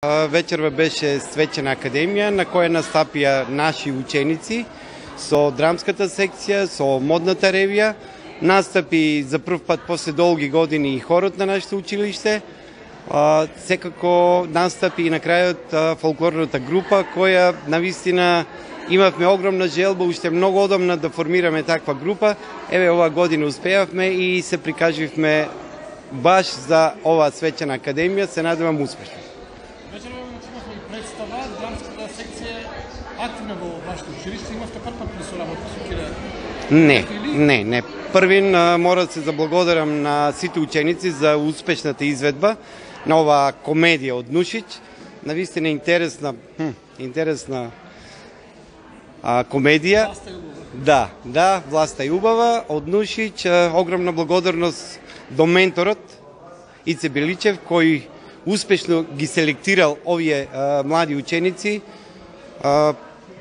Вечерва беше свечена академија на која настапија наши ученици со драмската секција, со модната ревија. Настапи за прв пат после долги години и хорот на нашето училиште. Секако настапи и на крајот фолклорната група која навистина имавме огромна желба, уште многу одамна да формираме таква група. Еве оваа година успеавме и се прикаживме баш за оваа свечена академија, се надевам успешно. Вечерва имавме и представа, драмската секција активна во вашето училиште, имавте прв пат соработка со Кире? Не. Првин мора да се заблагодарам на сите ученици за успешната изведба на оваа комедија од Нушич. Навистина интересна комедија. Да, власта е убава. Од Нушич огромна благодарност до менторот Ице Беличев, кој успешно ги селектирал овие млади ученици.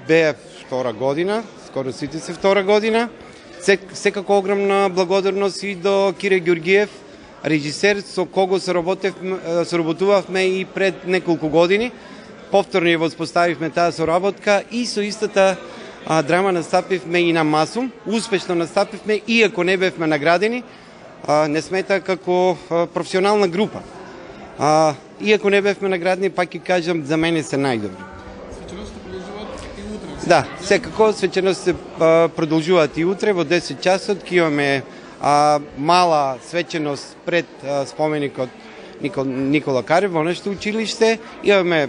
Беа втора година, скоро сите се втора година. Секако огромна благодарност и до Кире Ѓорѓиев, режисер со кого соработувавме и пред неколку години. Повторно ја воспоставивме таа соработка и со истата драма настапивме и на Масум. Успешно настапивме, иако не бевме наградени. Не смета како професионална група. Иако не бевме наградени, пак ќе кажам, за мене се најдобри. Свеченостите продолжуваат и утре? Да, секако свеченостите продолжуваат и утре во 10 часот. Ќе имаме мала свеченост пред споменикот Никола Карев во нашето училиште. Имаме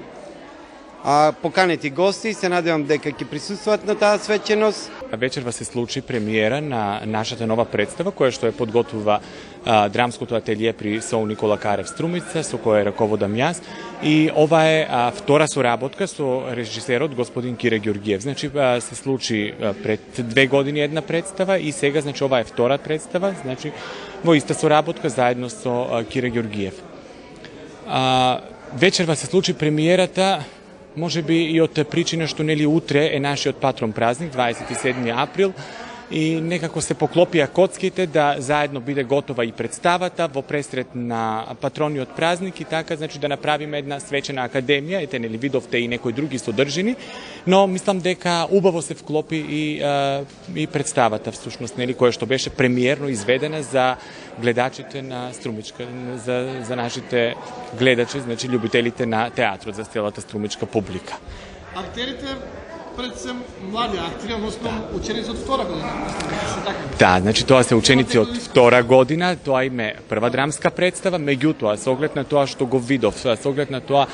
поканети гости, се надевам дека ќе присуствуваат на таа свеченост. Вечерва се случи премиера на нашата нова представа, која што е подготвува драмското ателје при СОУ Никола Карев Струмица, со која раководам јас. И ова е втора соработка со режисерот господин Кире Ѓорѓиев. Значи се случи пред 2 години една представа и сега значи ова е втора представа, значи во иста соработка заедно со Кире Ѓорѓиев. Вечерва се случи премиерата, може би и од причина што нели утре е нашиот патрон празник, 27 април, и некако се поклопија коцките да заедно биде готова и представата во пресред на патрониот празник и така, значи да направиме една свечена академија, ете нели видовте и некои други содржини, но мислам дека убаво се вклопи и представата всушност, нели, која што беше премиерно изведена за гледачите на Струмичка, за нашите гледачи, значи љубителите на театрот, за целата струмичка публика. Актерите пред се млади актери, односно ученици од втора година. Да, значи тоа се ученици од втора година, тоа им е прва драмска представа, меѓутоа, со оглед на тоа што го видов, со оглед на тоа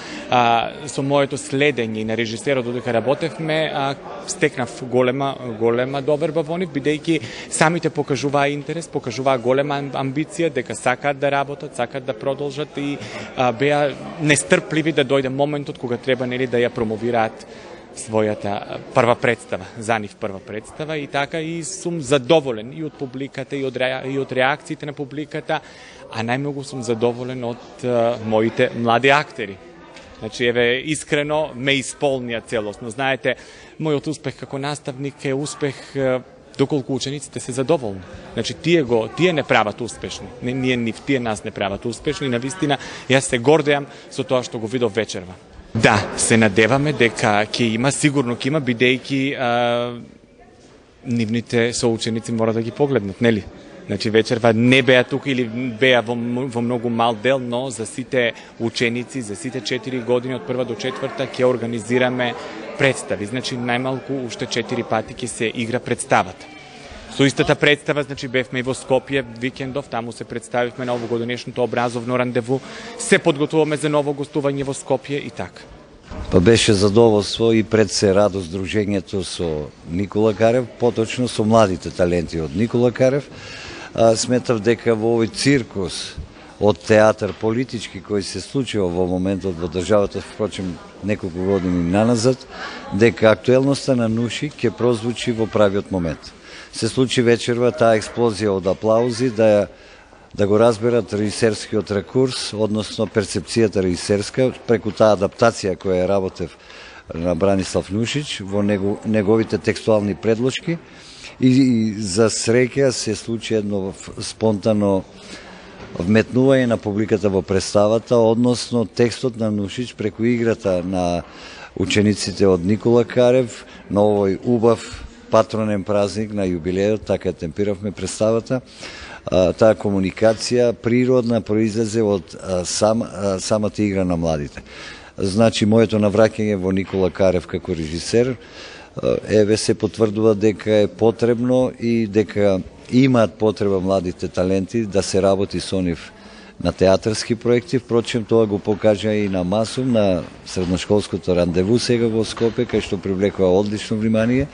со моето следење на режисерот додека работевме, стекнав голема доверба во нив, бидејќи самите покажуваа интерес, покажуваа голема амбиција, дека сакаат да работат, сакаат да продолжат и беа нестрпливи да дојде моментот кога треба нели да ја промовираат својата прва представа, за нив прва представа и така, и сум задоволен и од публиката и од реакциите на публиката, а најмногу сум задоволен од моите млади актери. Значи, еве, искрено ме исполнија целосно. Знаете, мојот успех како наставник е успех доколку учениците се задоволни. Значи, тие не прават успешни. Тие нас не прават успешни. Навистина, јас се гордеам со тоа што го видов вечерва. Да, се надеваме дека сигурно ќе има, бидејќи нивните соученици мора да ги погледнат, нели? Значи вечерва не беа тука или беа во многу мал дел, но за сите ученици, за сите 4 години од прва до четврта ќе организираме представи. Значи најмалку уште 4 пати ќе се игра представата. Со истата представа, значи бевме и во Скопје викендов, таму се представивме на овогодишното образовно рандеву, се подготуваме за ново гостување во Скопје и така. Па беше задоволство и пред се радост дружењето со Никола Карев, поточно со младите таленти од Никола Карев. Сметав дека во овој циркус од театар политички кој се случува во моментот во државата, впрочем неколку години наназад, дека актуелноста на Нуши ќе прозвучи во правиот момент. Се случи вечерва таа експлозија од аплаузи да го разберат режисерскиот рекурс, односно перцепцијата режисерска, преку таа адаптација која работев на Бранислав Нушич во неговите текстуални предложки, и за среќа се случи едно спонтано вметнување на публиката во представата, односно текстот на Нушич преку играта на учениците од Никола Карев на овој убав патронен празник на јубилејот, така темпиравме представата. Таа комуникација природна произлезе од самата игра на младите. Значи, моето навраќање во Никола Карев како режисер, еве се потврдува дека е потребно и дека имаат потреба младите таленти да се работи со нив на театарски проекти. Впрочем, тоа го покажа и на Масум, на средношколското рандеву сега во Скопје, кај што привлекува одлично внимание.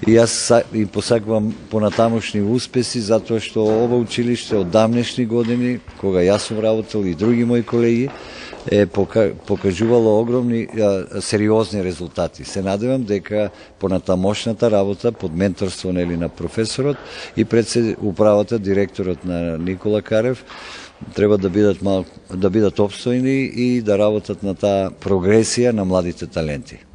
И јас им посакувам понатамошни успеси, затоа што ова училиште од давнешни години, кога јас сум работел и други мои колеги, е покажувало огромни сериозни резултати. Се надевам дека понатамошната работа под менторство на професорот и пред управата, директорот на Никола Карев, треба да бидат обстојни и да работат на таа прогресија на младите таленти.